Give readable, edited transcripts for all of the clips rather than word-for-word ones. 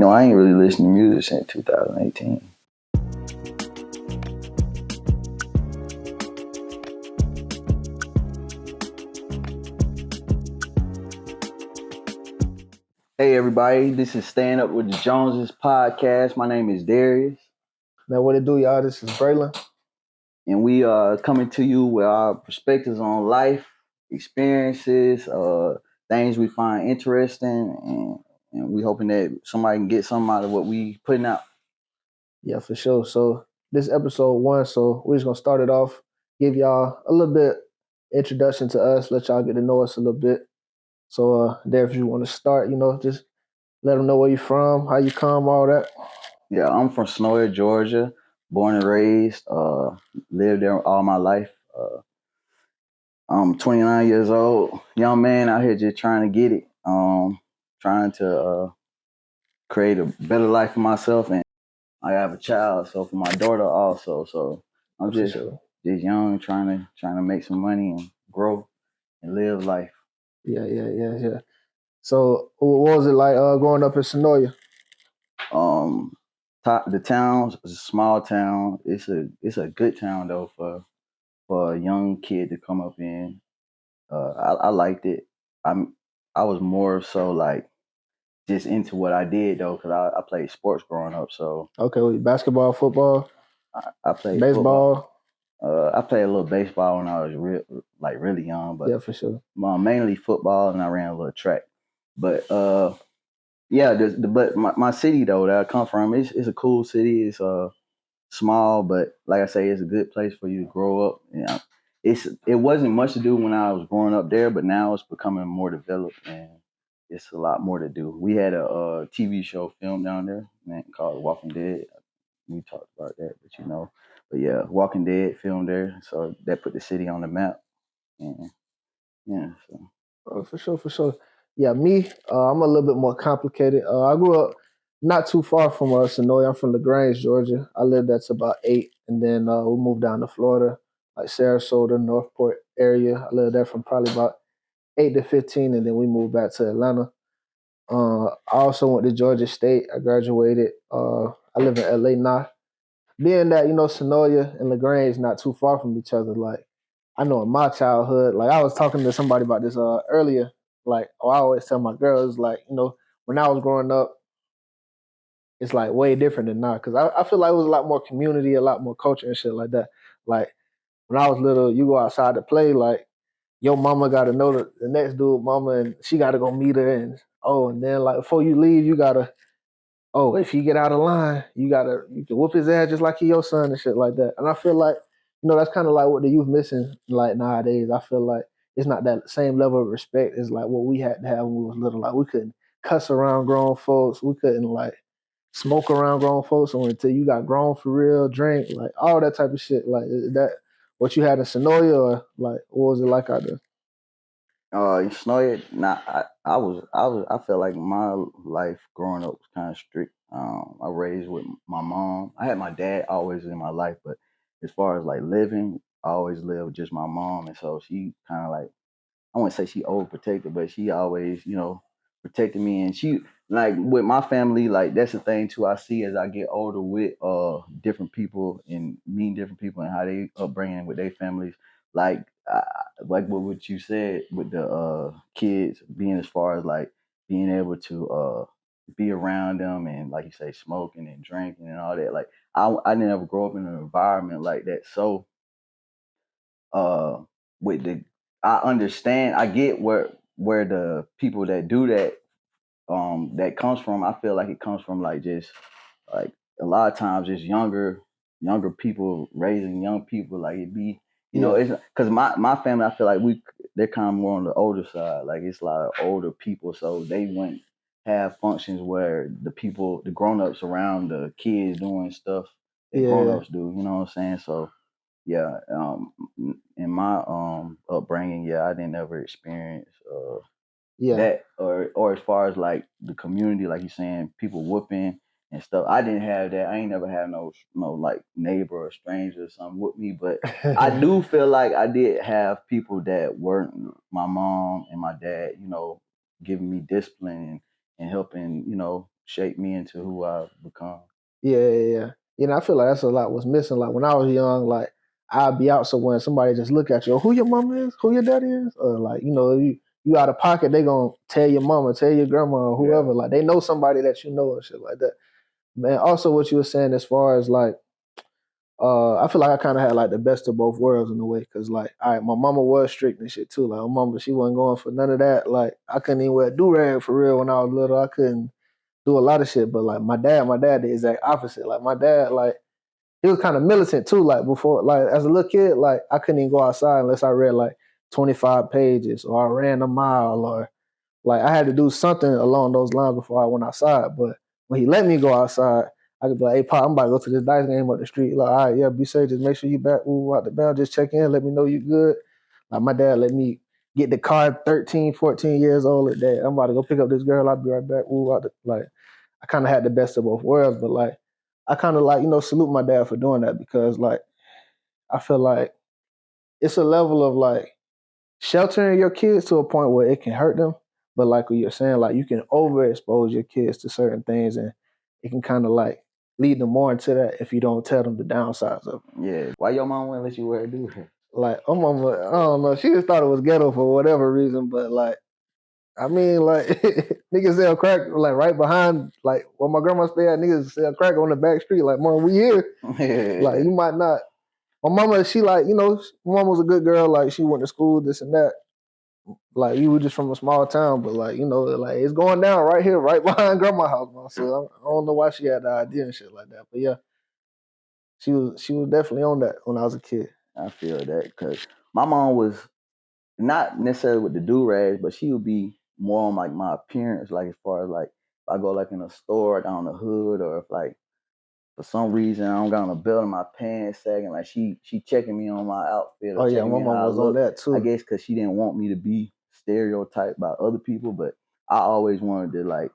I ain't really listened to music since 2018. Hey everybody, this is Stand Up with the Joneses podcast. My name is Deryas. Now, what it do, y'all? This is Braylon. And we are coming to you with our perspectives on life, experiences, things we find interesting, and we hoping that somebody can get something out of what we putting out. Yeah, for sure. So this episode 1, so we're just gonna start it off, give y'all a little bit introduction to us, let y'all get to know us a little bit. So there, if you want to start, just let them know where you from, how you come, all that. Yeah, I'm from Snowy, Georgia, born and raised, lived there all my life. I'm 29 years old, young man out here just trying to get it, trying to create a better life for myself, and I have a child, so for my daughter also. So I'm For just sure. just young, trying to make some money and grow and live life. Yeah. So what was it like growing up in Sonoya? The town's a small town. It's a good town though for a young kid to come up in. I liked it. I was more so like just into what I did though, because I played sports growing up. So Okay, well, basketball, football, I played football. baseball. I played a little baseball when I was really young, but Yeah, for sure. mainly football, and I ran a little track. But yeah, but my city though that I come from, it's a cool city. It's small, but like I say, it's a good place for you to grow up. It wasn't much to do when I was growing up there, but now it's becoming more developed and it's a lot more to do. We had a TV show filmed down there, man, called Walking Dead. We talked about that, but yeah, Walking Dead filmed there, so that put the city on the map. And yeah, so For sure, for sure. Yeah, me, I'm a little bit more complicated. I grew up not too far from Sonoy. I'm from LaGrange, Georgia. I lived there till about 8, and then we moved down to Florida, like Sarasota, Northport area. I lived there from probably about 8 to 15, and then we moved back to Atlanta. I also went to Georgia State. I graduated. I live in LA now. Being that, Sonoya and LaGrange not too far from each other, like, I know in my childhood, like I was talking to somebody about this earlier, like, I always tell my girls, like, when I was growing up, it's like way different than now. Cause I feel like it was a lot more community, a lot more culture and shit like that. Like when I was little, you go outside to play, like your mama gotta know the next dude mama and she gotta go meet her and then like before you leave, you gotta if he get out of line, you can whoop his ass just like he your son and shit like that. And I feel like, that's kind of like what the youth missing like nowadays. I feel like it's not that same level of respect as like what we had to have when we was little. Like we couldn't cuss around grown folks. We couldn't like smoke around grown folks until you got grown for real, drink, like all that type of shit. Like is that what you had in Sonoya or like what was it like out there? you know it. Nah, I felt like my life growing up was kind of strict. I raised with my mom. I had my dad always in my life, but as far as like living, I always lived with just my mom, and so she kind of like, I wouldn't say she overprotected, but she always, protected me. And she, like with my family, like that's the thing too. I see as I get older with different people and meeting different people and how they upbringing with their families. Like like what you said with the kids being as far as like being able to be around them and like you say smoking and drinking and all that. Like I didn't ever grow up in an environment like that. So uh with the I understand, I get where the people that do that that comes from. I feel like it comes from like just like a lot of times just younger people raising young people. Like it be, Yeah. it's because my family, I feel like they're kind of more on the older side. Like it's a lot of older people, so they wouldn't have functions where the grown ups around the kids doing stuff that grown Yeah. ups do. You know what I'm saying? So yeah, in my upbringing, yeah, I didn't ever experience Yeah. that, or as far as like the community, like you saying, people whooping and stuff. I didn't have that. I ain't never had no like neighbor or stranger or something with me, but I do feel like I did have people that weren't my mom and my dad, giving me discipline and helping, shaped me into who I've become. Yeah. You know, I feel like that's a lot was missing. Like when I was young, like I'd be out somewhere and somebody just look at you, oh, who your mama is, who your daddy is, or like you out of pocket, they gonna tell your mama, tell your grandma, or whoever. Yeah. Like they know somebody that you know and shit like that. Man, also what you were saying as far as like, I feel like I kind of had like the best of both worlds in a way, cause like, all right, my mama was strict and shit too. Like my mama, she wasn't going for none of that. Like I couldn't even wear a do rag for real when I was little. I couldn't do a lot of shit. But like my dad, the exact opposite. Like my dad, like he was kind of militant too. Like before, like as a little kid, like I couldn't even go outside unless I read like 25 pages or I ran a mile or like I had to do something along those lines before I went outside. But when he let me go outside, I could be like, hey, Pop, I'm about to go to this dice game up the street. Like, all right, yeah, be safe. Just make sure you back move out the bound. Just check in. Let me know you good. Like, my dad let me get the car at 13, 14 years old at that. I'm about to go pick up this girl. I'll be right back. Move out the, like, I kind of had the best of both worlds. But, like, I kind of, like, salute my dad for doing that because, like, I feel like it's a level of, like, sheltering your kids to a point where it can hurt them. But like what you're saying, like you can overexpose your kids to certain things and it can kind of like lead them more into that if you don't tell them the downsides of it. Yeah. Why your mom wouldn't let you wear a do rag? Like, I'm I don't know, she just thought it was ghetto for whatever reason, but like, I mean, like, niggas sell crack like right behind, like where my grandma stay at, niggas sell crack on the back street. Like, mom, we here. Like, you might not. My mama, she like, my mama was a good girl. Like, she went to school, this and that. Like you were just from a small town, but like like it's going down right here, right behind grandma's house, man. So I don't know why she had the idea and shit like that. But yeah, she was definitely on that when I was a kid. I feel that because my mom was not necessarily with the do rags, but she would be more on like my appearance, like as far as like if I go like in a store down the hood, or if like for some reason I don't got on a belt in my pants sagging, like she checking me on my outfit or Oh yeah, checking my me mom how I was on look. that I too. guess because she didn't want me to be stereotyped by other people, but I always wanted to like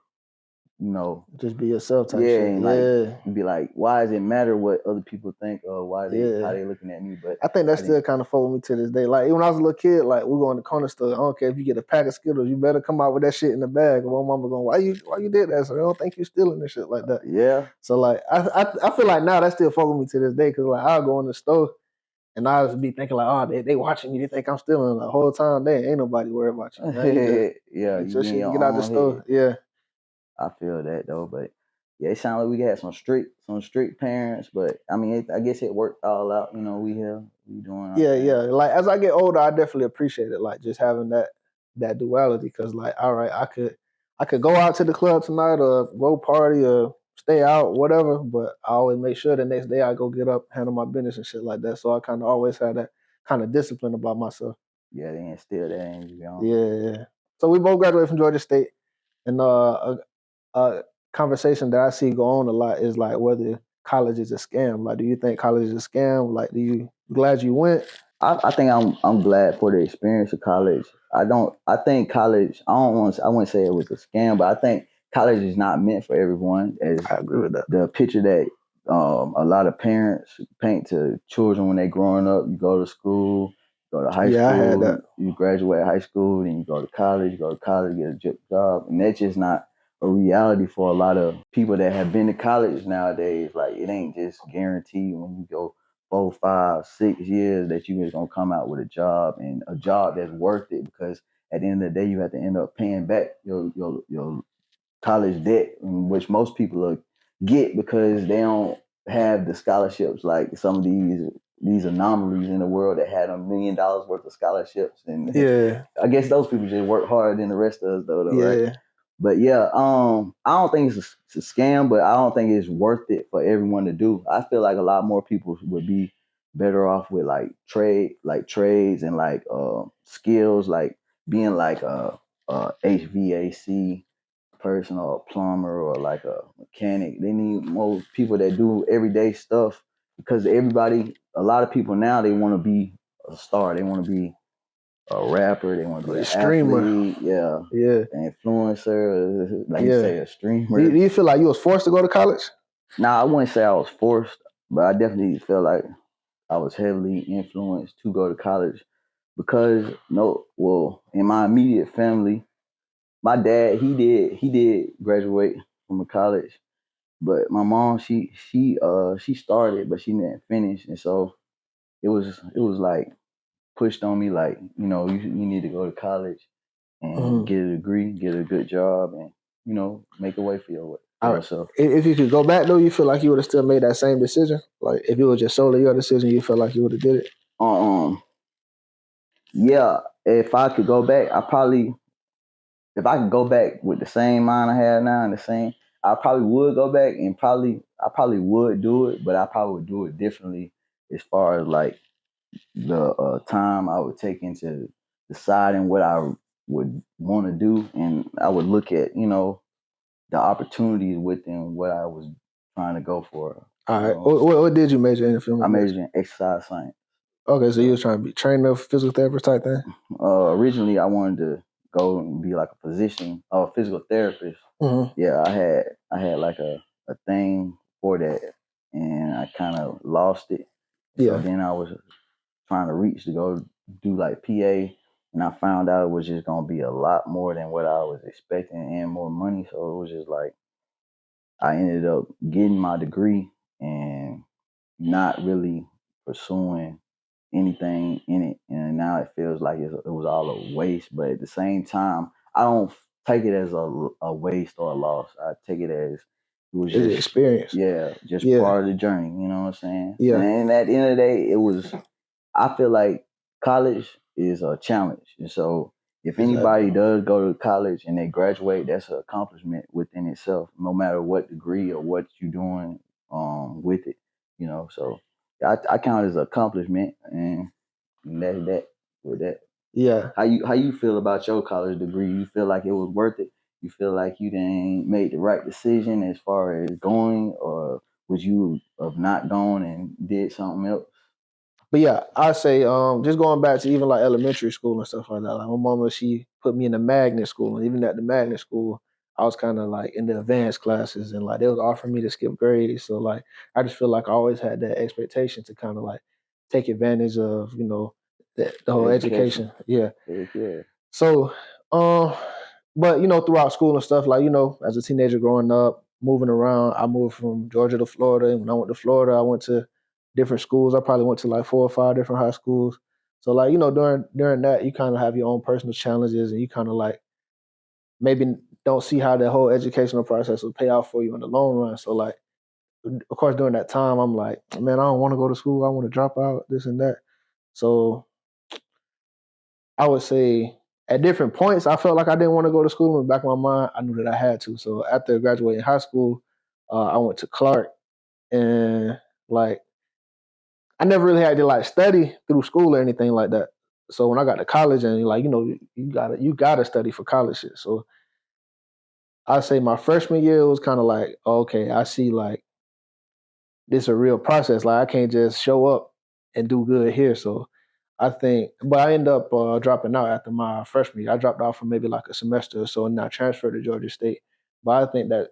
you know Just be yourself type yeah, shit. and like Yeah, be like, why does it matter what other people think or why they how yeah. they looking at me? But I think that I didn't. still kind of followed me to this day. Like when I was a little kid, like we go in the corner store. I don't care if you get a pack of Skittles, you better come out with that shit in the bag. And my mama going, why you did that? So I don't think you stealing this shit like that. Yeah, So like I feel like now that still fucking me to this day because like I'll go in the store and I just be thinking like, oh, they watching me. They think I'm stealing. The whole time, they ain't nobody worried about you. Now you just yeah, get you your in shit, your get out the own head. store. Yeah, I feel that though, but yeah, it sounds like we got some strict parents, but I mean, I guess it worked all out. You know, we doing our yeah. thing. Like as I get older, I definitely appreciate it. Like just having that duality because like, all right, I could go out to the club tonight or go party or stay out, whatever. But I always make sure the next day I go get up, handle my business and shit like that. So I kind of always had that kind of discipline about myself. Yeah, they instill that in you, Yeah. So we both graduated from Georgia State, and a conversation that I see go on a lot is like whether college is a scam. Like, do you think college is a scam? Like, do you glad you went? I think I'm glad for the experience of college. I don't. I think college. I don't want. I wouldn't say it was a scam, but I think college is not meant for everyone. As I agree with that. the picture that a lot of parents paint to children when they growing up. You go to school, go to high Yeah, I had school, that. you graduate high school, then you go to college. You go to college, get a job, and that's just not a reality for a lot of people that have been to college nowadays. Like it ain't just guaranteed when you go 4, 5, 6 years that you just gonna come out with a job and a job that's worth it because at the end of the day you have to end up paying back your college debt, which most people get because they don't have the scholarships like some of these anomalies in the world that had $1 million worth of scholarships, and Yeah, I guess those people just work harder than the rest of us though, right? yeah, But yeah, I don't think it's a scam, but I don't think it's worth it for everyone to do. I feel like a lot more people would be better off with like trades and like skills, like being like a HVAC person or a plumber or like a mechanic. They need more people that do everyday stuff because a lot of people now they want to be a star. They want to be a rapper. They want to be like an streamer. athlete. Yeah, Yeah, an influencer, like you yeah. say, a Do you, streamer. do you feel like you was forced to go to college? Now, I wouldn't say I was forced, but I definitely felt like I was heavily influenced to go to college because no, well, in my immediate family, my dad he did graduate. from a college. But my mom, she started, but she didn't finish, and so it was like pushed on me, like you need to go to college and Mhm. get a degree, get a good job, and make a way for All right. yourself. If you could go back though, you feel like you would have still made that same decision. Like if it was just solely your decision, you feel like you would have did it. Um, yeah, if I could go back, if I could go back with the same mind I have now and the same, I probably would go back and I probably would do it, but I probably would do it differently as far as like the time I would take into deciding what I would want to do, and I would look at the opportunities within what I was trying to go for. All right. What did you major in if you I don't mind me majored asking? in exercise science. Okay, so you So was trying to be trainer, physical therapist type thing. originally, I wanted to go and be like a physician or a physical therapist. Mm-hmm. Yeah, I had like a thing for that, and I kind of lost it. So Yeah. then I was trying to reach to go do like PA, and I found out it was just gonna be a lot more than what I was expecting and more money. So it was just like I ended up getting my degree and not really pursuing anything in it, and now it feels like it was all a waste. But at the same time, I don't take it as a waste or a loss. I take it as it was Is it just, experience? yeah, just Yeah. part of the journey. You know what I'm saying? And, Yeah. and at the end of the day, it was. I feel like college is a challenge, and so if Exactly. anybody does go to college and they graduate, that's an accomplishment within itself, no matter what degree or what you're doing with it. So I count it as an accomplishment, and that's that with that. Yeah. How you feel about your college degree? You feel like it was worth it? You feel like you didn't made the right decision as far as going, or would you have not gone and did something else? But yeah, I say just going back to even like elementary school and stuff like that. Like my mama, she put me in the magnet school, and even at the magnet school, I was kind of like in the advanced classes, and like they was offering me to skip grades. So like I just feel like I always had that expectation to kind of like take advantage of the whole Education. education. Yeah. Heck yeah. So, um, but throughout school and stuff, like as a teenager growing up, moving around, I moved from Georgia to Florida. And when I went to Florida, I went to different schools. I probably went to like 4 or 5 different high schools. So, like during that, you kind of have your own personal challenges, and you kind of like maybe don't see how the whole educational process will pay off for you in the long run. So, like, of course, during that time, I'm like, man, I don't want to go to school. I want to drop out, this and that. So I would say at different points, I felt like I didn't want to go to school. In the back of my mind, I knew that I had to. So after graduating high school, I went to Clark, and like I never really had to like study through school or anything like that. So when I got to college, and like you gotta study for college shit. So I say my freshman year was kind of like, okay, I see like this a real process. Like I can't just show up and do good here. So I think, but I ended up dropping out after my freshman year. I dropped out for maybe like a semester or so, and I transferred to Georgia State. But I think that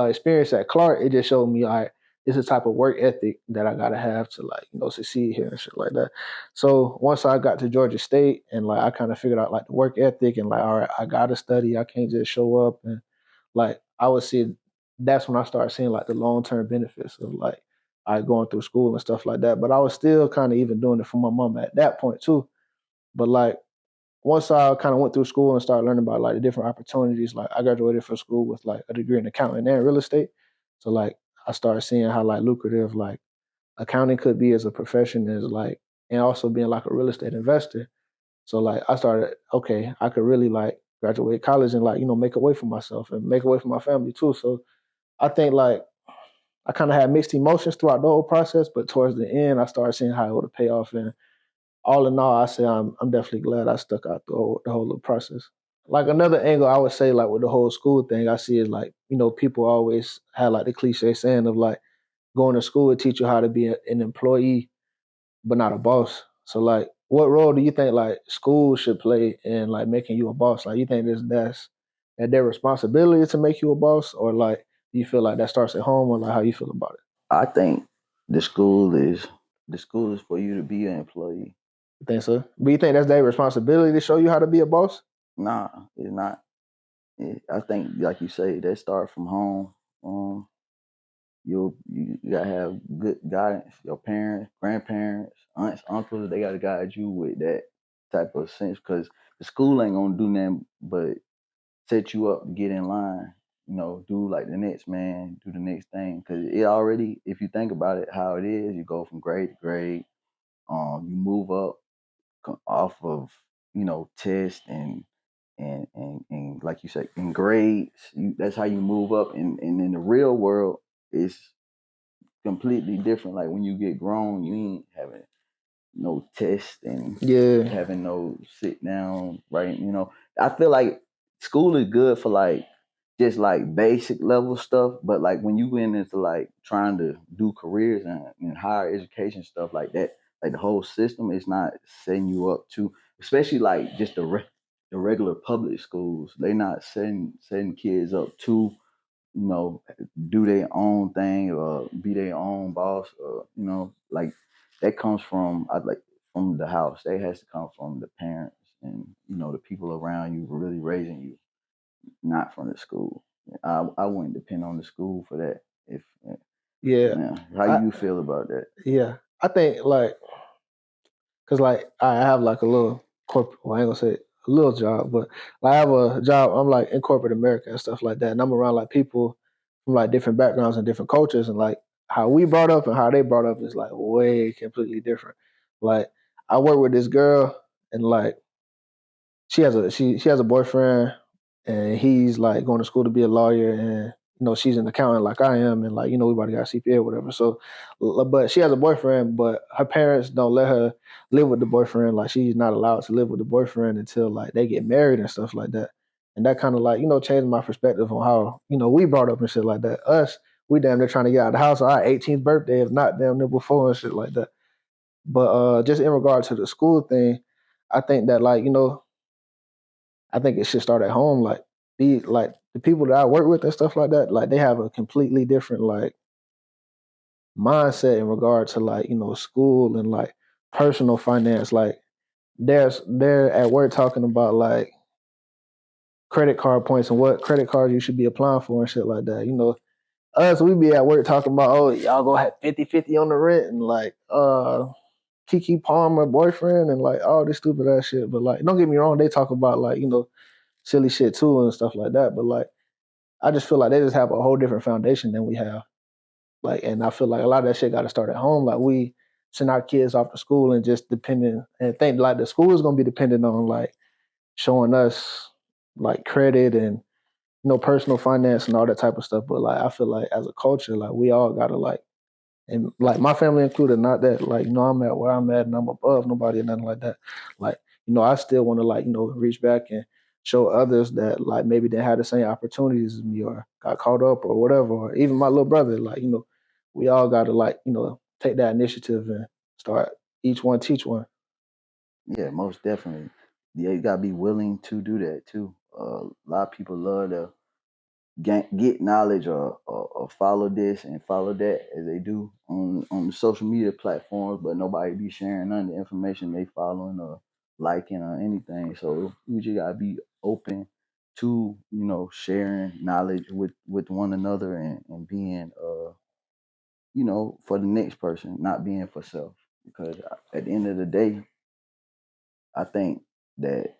experience at Clark, it just showed me like it's a type of work ethic that I gotta have to like succeed here and shit like that. So once I got to Georgia State and like I kind of figured out like the work ethic and like all right, I gotta study. I can't just show up and like I would see. That's when I started seeing like the long term benefits of like I going through school and stuff like that. But I was still kind of even doing it for my mom at that point too. But like once I kind of went through school and started learning about like the different opportunities, like I graduated from school with like a degree in accounting and real estate. So like I started seeing how like lucrative like accounting could be as a profession as like and also being like a real estate investor. So like I started, okay, I could really like graduate college and like, make a way for myself and make a way for my family too. So I think like I kind of had mixed emotions throughout the whole process, but towards the end, I started seeing how it would pay off. And all in all, I say I'm definitely glad I stuck out the whole little process. Like another angle, I would say like with the whole school thing, I see is like people always have like the cliche saying of like going to school would teach you how to be an employee, but not a boss. So like, what role do you think like school should play in like making you a boss? Like, you think that their responsibility to make you a boss, or like do you feel like that starts at home, or like how you feel about it? I think the school is for you to be an employee. You think so? But you think that's their responsibility to show you how to be a boss? Nah, it's not. I think, like you say, that start from home. You gotta have good guidance. Your parents, grandparents, aunts, uncles, they gotta guide you with that type of sense, because the school ain't gonna do nothing but set you up to get in line. Do like the next man, do the next thing. Because it already, if you think about it, how it is, you go from grade to grade. You move up off of tests and like you say, in grades. That's how you move up. And in the real world, it's completely different. Like when you get grown, you ain't having no test and Yeah, having no sit down, right? I feel like school is good for like just like basic level stuff, but like when you went into like trying to do careers and higher education stuff like that, like the whole system is not setting you up to, especially like just the regular public schools. They not setting kids up to you know, do their own thing or be their own boss, or like that comes from I like from the house. That has to come from the parents and the people around you really raising you, not from the school. I wouldn't depend on the school for that. If yeah, yeah, how I you feel about that? yeah. I think like because like I have like a little corporate. Well, I ain't gonna say a little job, but like, I have a job. I'm like in corporate America and stuff like that, and I'm around like people from like different backgrounds and different cultures, and like how we brought up and how they brought up is like way completely different. Like I work with this girl, and like she has a boyfriend, and he's like going to school to be a lawyer, and she's an accountant like I am, and like we about to got CPA or whatever. So, but she has a boyfriend, but her parents don't let her live with the boyfriend. Like she's not allowed to live with the boyfriend until like they get married and stuff like that. And that kind of like changed my perspective on how we brought up and shit like that. Us, we damn near trying to get out of the house on our 18th birthday, if not damn near before and shit like that. But just in regard to the school thing, I think that like I think it should start at home. Like, be like the people that I work with and stuff like that. Like, they have a completely different like mindset in regard to like school and like personal finance. Like, they're at work talking about like credit card points and what credit cards you should be applying for and shit like that. Us, we be at work talking about, oh, y'all go have 50-50 on the rent and like Kiki Palmer boyfriend and like all this stupid ass shit. But like, don't get me wrong, they talk about like silly shit too and stuff like that. But like, I just feel like they just have a whole different foundation than we have. Like, and I feel like a lot of that shit got to start at home. Like, we send our kids off to school and just depending and think like the school is gonna be dependent on like showing us like credit and personal finance and all that type of stuff. But like, I feel like as a culture, like we all gotta like, and like my family included, not that like I'm at where I'm at and I'm above nobody or nothing like that. Like I still want to like reach back and show others that like maybe they had the same opportunities as me or got caught up or whatever, or even my little brother. Like we all got to like take that initiative and start each one teach one. Yeah, most definitely. Yeah, you gotta be willing to do that too. A lot of people love to get knowledge or follow this and follow that as they do on the social media platforms, but nobody be sharing none of the information they following or liking or anything. So we just gotta be open to sharing knowledge with one another and being for the next person, not being for self. Because at the end of the day, I think that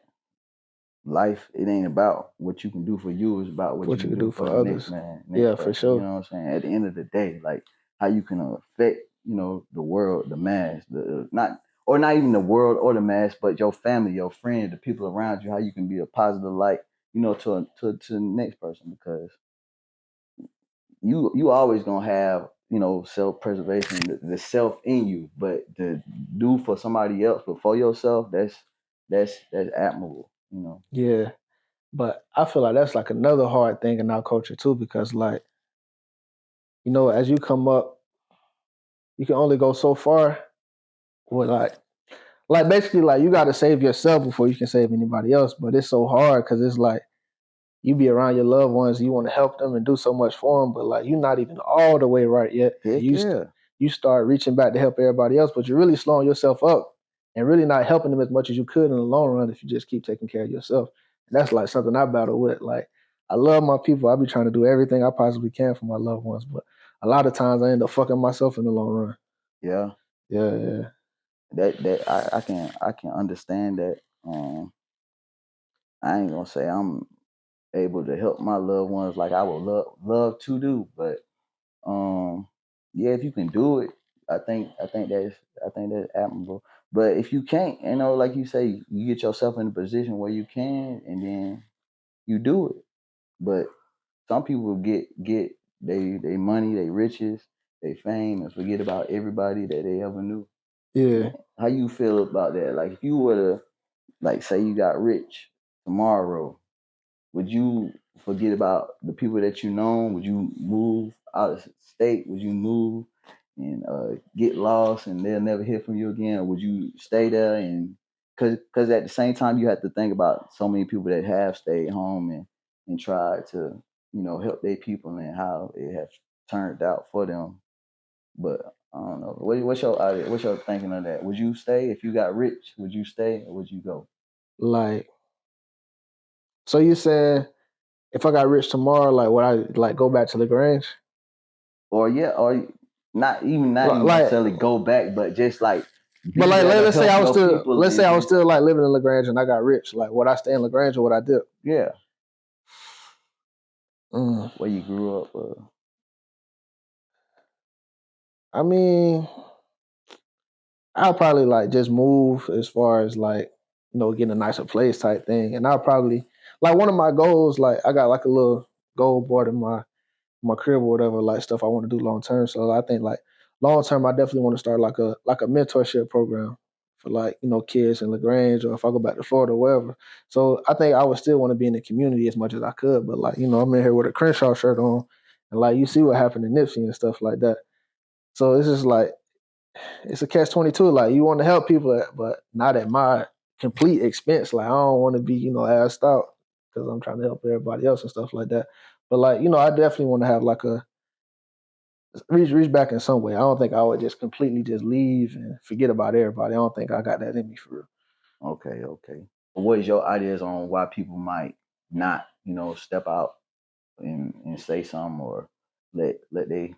life, it ain't about what you can do for you, it's about what you What you can can do do for for the next others. man, Yeah, next for person. You sure. know what I'm saying? At the end of the day, like how you can affect the world, the mass, the not or not even the world or the mass, but your family, your friends, the people around you, how you can be a positive light to the next person. Because you always gonna have self preservation, the self in you, but to do for somebody else before yourself, that's admirable. Yeah, but I feel like that's like another hard thing in our culture too, because like as you come up, you can only go so far with like basically like you got to save yourself before you can save anybody else. But it's so hard because it's like you be around your loved ones, you want to help them and do so much for them, but like you're not even all the way right yet, and Heck yeah. you start reaching back to help everybody else, but you're really slowing yourself up and really not helping them as much as you could in the long run if you just keep taking care of yourself. And that's like something I battle with. Like I love my people. I be trying to do everything I possibly can for my loved ones, but a lot of times I end up fucking myself in the long run. Yeah, Yeah, yeah. I can understand that. I ain't gonna say I'm able to help my loved ones like I would love to do, but um, yeah, if you can do it, I think that's admirable. But if you can't, like you say, you get yourself in a position where you can, and then you do it. But some people get they money, they riches, they fame, and forget about everybody that they ever knew. Yeah. How you feel about that? Like if you were to like say you got rich tomorrow, would you forget about the people that you know? Would you move out of state? Would you move and get lost and they'll never hear from you again? Or would you stay there and because at the same time you have to think about so many people that have stayed home and tried to help their people and how it has turned out for them. But I don't know. What's your idea? What's your thinking of that? Would you stay if you got rich? Would you stay or would you go? Like, so you saying if I got rich tomorrow, like would I like go back to the Grange? Or yeah, or not even Like, necessarily go back, but just like but be there to let's say help I was your still people let's say and I was just still like living in LaGrange and I got rich. Like, would I stay in LaGrange or would I dip? yeah, Mm. where you grew up. I mean, I'll probably like just move as far as like, getting a nicer place type thing. And I'll probably like one of my goals, like I got like a little goal board in my crib or whatever, like stuff I want to do long term. So I think like long term I definitely want to start like a mentorship program for like, kids in LaGrange or if I go back to Florida or wherever. So I think I would still want to be in the community as much as I could. But like, I'm in here with a Crenshaw shirt on and like you see what happened in Nipsey and stuff like that. So it's just like it's a catch 22. Like you want to help people, but not at my complete expense. Like I don't want to be, asked out because I'm trying to help everybody else and stuff like that. But like, I definitely want to have like a reach back in some way. I don't think I would just completely just leave and forget about everybody. I don't think I got that in me for real. Okay, okay. What is your ideas on why people might not, step out and say something or let they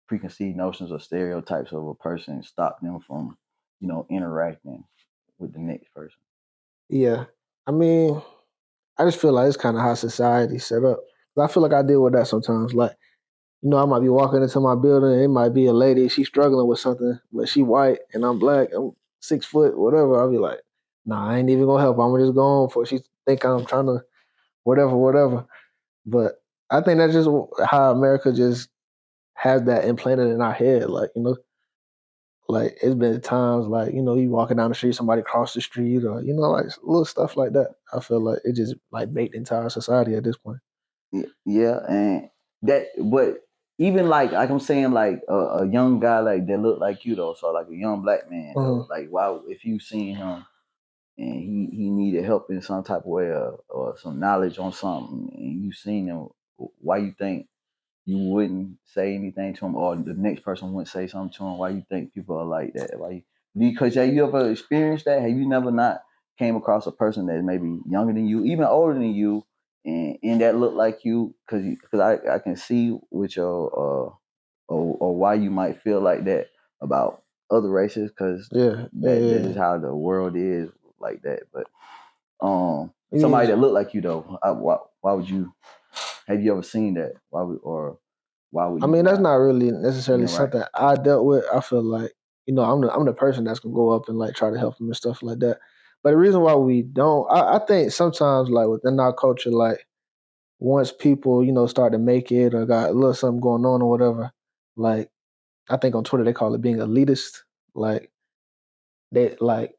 preconceived notions or stereotypes of a person stop them from, interacting with the next person? Yeah. I mean, I just feel like it's kind of how society set up. I feel like I deal with that sometimes. Like, I might be walking into my building. It might be a lady. She's struggling with something, but she white and I'm black. I'm 6 foot, whatever. I'll be like, nah, I ain't even gonna help. I'm gonna just go on for she think I'm trying to whatever. But I think that's just how America just has that implanted in our head. Like, like it's been times like, you walking down the street, somebody cross the street or, like little stuff like that. I feel like it just like baked into our society at this point. Yeah, and that, but even like I'm saying, like a young guy like that look like you though, so like a young black man though, Mhm. like why if you seen him and he needed help in some type of way or some knowledge on something and you seen him, why you think you wouldn't say anything to him or the next person wouldn't say something to him? Why you think people are like that? Why because have you ever experienced that? Have you never not came across a person that maybe younger than you, even older than you, and that look like you? Because I can see with your or why you might feel like that about other races because Yeah, yeah, that yeah. is how the world is like that. But somebody Yeah. that look like you though, why would you? Have you ever seen that? Why would I you mean, that's not not really necessarily being right? something I dealt with. I feel like, I'm the person that's gonna go up and like try to help them and stuff like that. But the reason why we don't, I think sometimes like within our culture, like once people, start to make it or got a little something going on or whatever, like I think on Twitter they call it being elitist. Like they like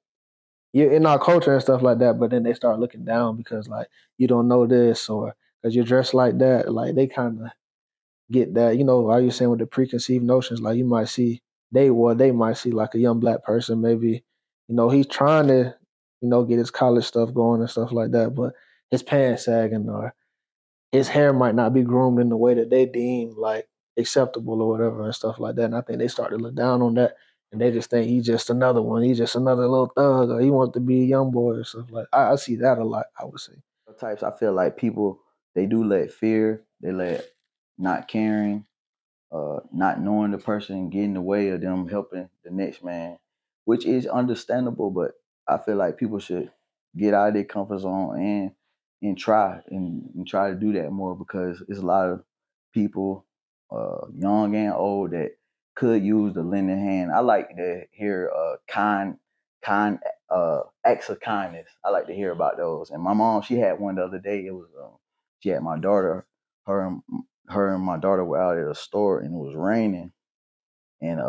you're in our culture and stuff like that, but then they start looking down because like you don't know this or because you're dressed like that. Like they kind of get that, are you saying with the preconceived notions, like you might see they might see like a young black person, maybe, he's trying to, get his college stuff going and stuff like that, but his pants sagging or his hair might not be groomed in the way that they deem like acceptable or whatever and stuff like that. And I think they start to look down on that and they just think he's just another one. He's just another little thug or he wants to be a young boy or stuff like I see that a lot, I would say. Types I feel like people they do let fear, they let not caring, not knowing the person get in the way of them helping the next man, which is understandable. But I feel like people should get out of their comfort zone and try to do that more because there's a lot of people, young and old, that could use the lending hand. I like to hear kind acts of kindness. I like to hear about those. And my mom, she had one the other day. It was she had my daughter, her and her and my daughter were out at a store and it was raining and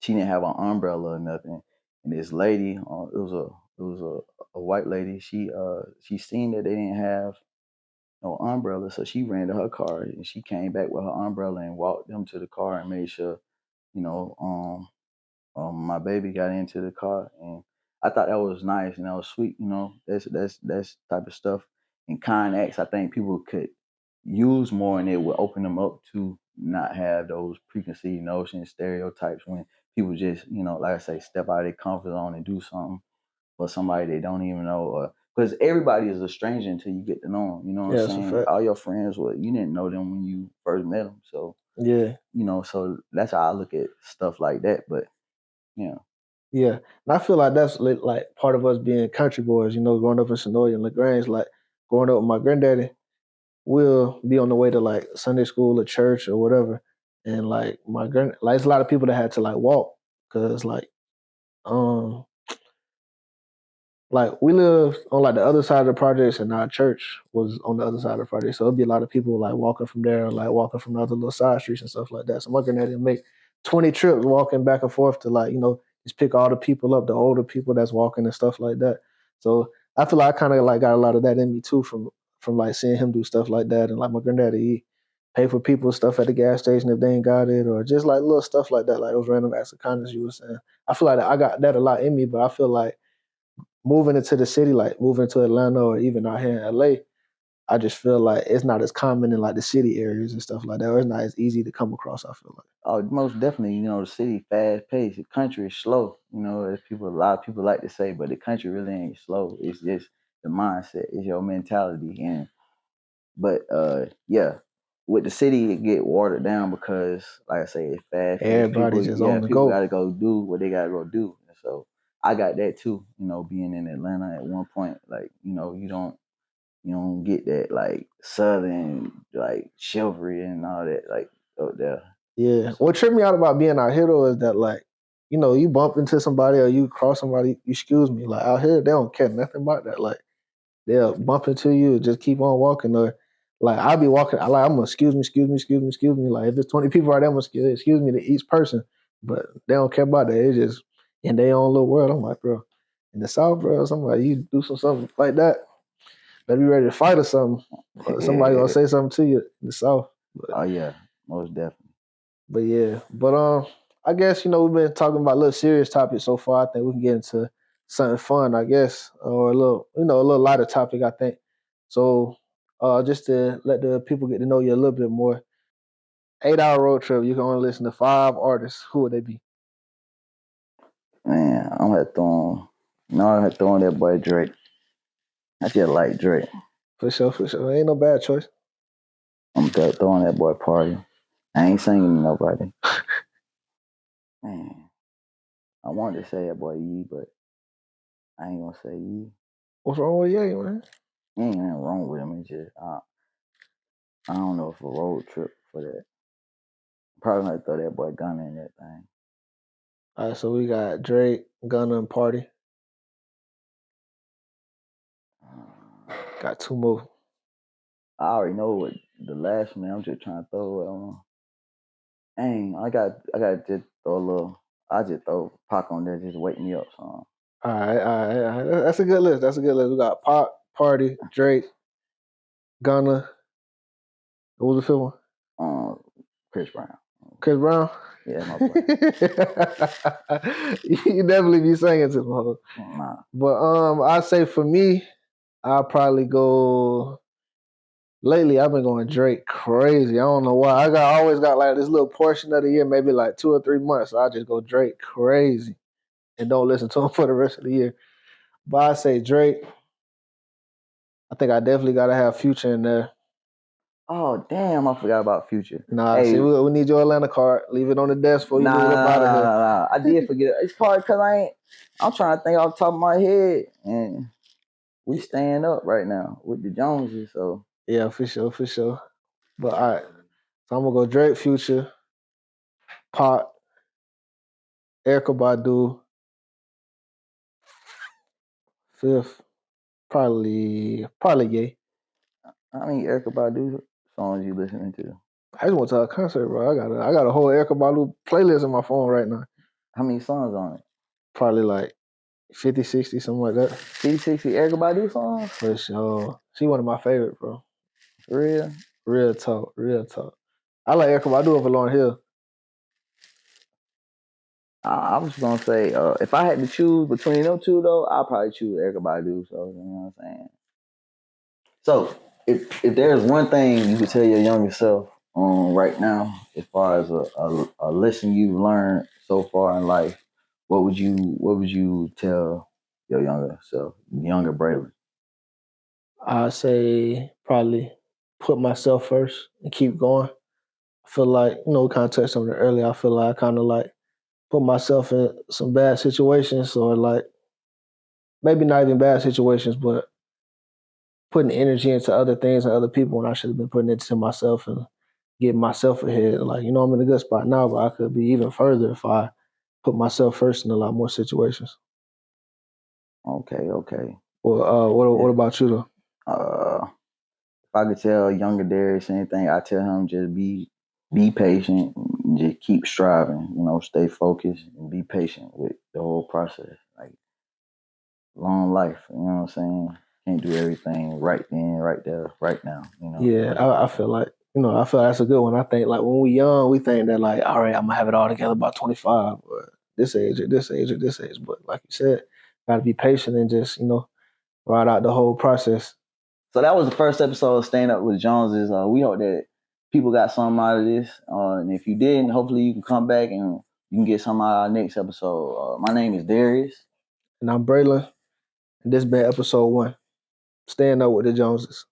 she didn't have an umbrella or nothing. And this lady, it was a white lady. She seen that they didn't have no umbrella, so she ran to her car and she came back with her umbrella and walked them to the car and made sure, you know, my baby got into the car, and I thought that was nice and that was sweet. That's type of stuff and kind acts. I think people could use more, and it would open them up to not have those preconceived notions, stereotypes when people just, like I say, step out of their comfort zone and do something for somebody they don't even know. Because everybody is a stranger until you get to know them. You know what I'm Yeah, that's a saying? fact. All your friends, well, you didn't know them when you first met them, so Yeah. so that's how I look at stuff like that. But you know. Yeah, and I feel like that's like part of us being country boys. Growing up in Sonoya and Lagrange, like growing up with my granddaddy, we'll be on the way to like Sunday school or church or whatever, and like like it's a lot of people that had to like walk because um like we lived on like the other side of the projects, and our church was on the other side of the project. So it'd be a lot of people like walking from there, like walking from the other little side streets and stuff like that. So my granddaddy would make 20 trips walking back and forth to like just pick all the people up, the older people that's walking and stuff like that. So I feel like I kind of like got a lot of that in me too from like seeing him do stuff like that, and like my granddaddy, he pay for people's stuff at the gas station if they ain't got it, or just like little stuff like that, like those random acts of kindness you were saying. I feel like I got that a lot in me, but I feel like moving into the city, like moving to Atlanta or even out here in LA, I just feel like it's not as common in like the city areas and stuff like that, or it's not as easy to come across. I feel like. Oh, most definitely. The city fast paced. The country is slow. As a lot of people like to say, but the country really ain't slow. It's just the mindset. It's your mentality. But yeah, with the city it get watered down because, like I say, it's fast paced. Everybody just on the People got go. to go do what they got to go do. And so I got that too. Being in Atlanta at one point, like you don't get that like southern like chivalry and all that like up there. Yeah. So What tripped me out about being out here though is that like, you bump into somebody or you cross somebody, you excuse me. Like out here, they don't care nothing about that. Like they'll bump into you and just keep on walking. Or like I'll be walking, I'm gonna excuse me, excuse me, excuse me, excuse me. Like if there's 20 people right there, I'm gonna excuse me to each person. But they don't care about that. It's just in their own little world. I'm like, bro, in the South, bro, somebody you do something like that, better be ready to fight or something. Or somebody gonna say something to you in the South. oh yeah, most definitely. But yeah, but I guess we've been talking about a little serious topics so far. I think we can get into something fun, I guess, or a little lighter topic. I think so. Just to let the people get to know you a little bit more. 8 hour road trip. You can only listen to 5 artists. Who would they be? Man, I'm gonna throw on. No, I had throwing that boy Drake. I just like Drake. For sure, for sure. Ain't no bad choice. I'm throwing that boy Party. I ain't singing to nobody. Man, I wanted to say that boy Yee, but I ain't gonna say Yee. What's wrong with you, man? Ain't nothing wrong with him. It's just I don't know if a road trip for that. Probably gonna throw that boy Gunna in that thing. All right, so we got Drake, Gunna, and Party. Got two more. I already know what the last one. I'm just trying to throw it on. Dang, I got just throw a little. I just throw Pac on there, just wake me up song. All right, all right, all right. That's a good list. That's a good list. We got Pop, Party, Drake, Gunna. What was the fifth one? Chris Brown. Chris Brown. Yeah, my boy. You definitely be singing to him. Nah. But I say for me, I'll probably go. Lately, I've been going Drake crazy. I don't know why. Always got like this little portion of the year, maybe like 2 or 3 months. So I just go Drake crazy and don't listen to him for the rest of the year. But I say Drake, I think I definitely gotta have Future in there. Oh damn, I forgot about Future. Nah, Hey, see, we need your Atlanta card. Leave it on the desk before you leave it up out of here. nah. I did forget. It's hard because I'm trying to think off the top of my head, and we staying up right now with the Joneses. So Yeah, for sure. But all right, so I'm gonna go Drake, Future, Pop, Erykah Badu, fifth, probably Ye. how many Erykah Badu songs you listening to? I just went to a concert, bro. I got a whole Erykah Badu playlist on my phone right now. How many songs on it? Probably like 50, 60, something like that. 60 Erykah Badu songs? For sure. She one of my favorite, bro. For real? Real talk. I like Erykah Badu over Lauryn Hill. I was gonna say, if I had to choose between them two though, I'll probably choose Erykah Badu. So you know what I'm saying. So if there's one thing you could tell your younger self right now, as far as a lesson you've learned so far in life, what would you tell your younger self, younger Braylon? I say probably put myself first and keep going. I feel like, we kind of touched on it earlier. I feel like I kind of like put myself in some bad situations or like maybe not even bad situations, but putting energy into other things and other people when I should have been putting it into myself and getting myself ahead. Like, I'm in a good spot now, but I could be even further if I put myself first in a lot more situations. Okay. Well, what Yeah. about you though? If I could tell younger Darius anything, I tell him just be patient, just keep striving. Stay focused and be patient with the whole process. Like long life, you know what I'm saying? Can't do everything right then, right there, right now. Yeah, I feel like, I feel like that's a good one. I think like when we young, we think that like, all right, I'm gonna have it all together by 25 or this age or this age or this age. But like you said, gotta be patient and just, ride out the whole process. So that was the first episode of Stand Up with Joneses. We hope that people got something out of this. And if you didn't, hopefully you can come back and you can get something out of our next episode. My name is Deryas. And I'm Braylon, and this been episode 1. Stand up with the Joneses.